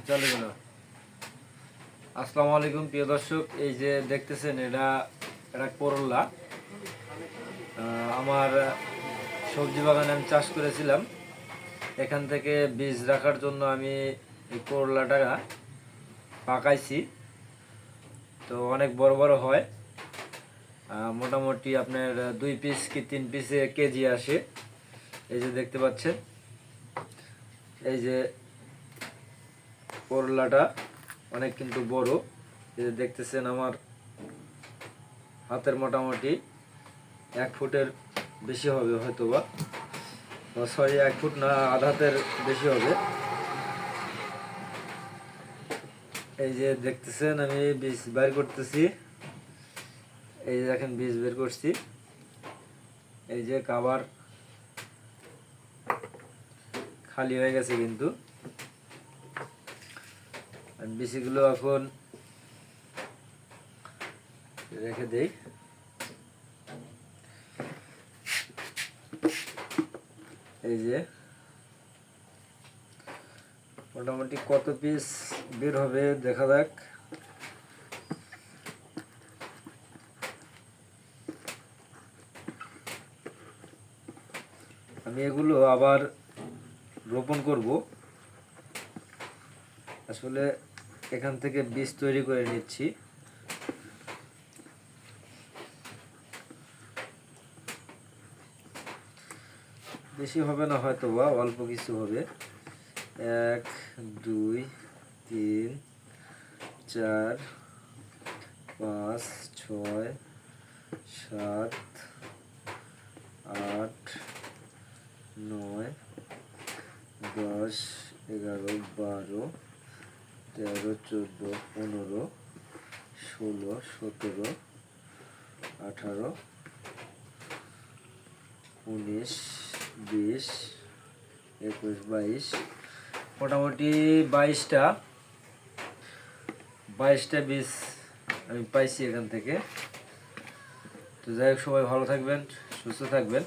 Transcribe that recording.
চলে গেল। আসসালামু আলাইকুম প্রিয় দর্শক, এই যে দেখতেছেন এটা করলা। আমার সবজি বাগানে আমি চাষ করেছিলাম, এখান থেকে বীজ রাখার জন্য আমি এই করলাটা পাকাইছি। তো অনেক বড় বড় হয়, মোটামুটি আপনার 2 পিস কি 3 পিসে কেজি আসে। এই যে দেখতে পাচ্ছেন, এই যে করলাটা অনেক কিন্তু বড়। এই যে দেখতেছেন আমার হাতের মোটামুটি 1 ফুটের বেশি হবে, হয়তো বা সরি 1 ফুট না, আধা হাতের বেশি হবে। এই যে দেখতেছেন আমি বীজ বের করতেছি, এই যে দেখেন বীজ বের করছি। এই যে কাবার খালি হয়ে গেছে, কিন্তু বীজগুলো এখন রেখে দেই। এই যে মোটামুটি কত পিস বের হবে দেখা যাক। আমি এগুলো আবার রোপণ করব। আসলে এখান থেকে বীজ তৈরি করে নিচ্ছি। বেশি হবে না, হয়তো বা অল্প কিছু হবে। 1 2 3 4 5 6 7 8 9 10 11 12 13 14 15 16 17 18 19 20 21 22, মোটামুটি 22টা বীজ আমি পাইছি এখান থেকে। তো যাই হোক, সবাই ভালো থাকবেন, সুস্থ থাকবেন।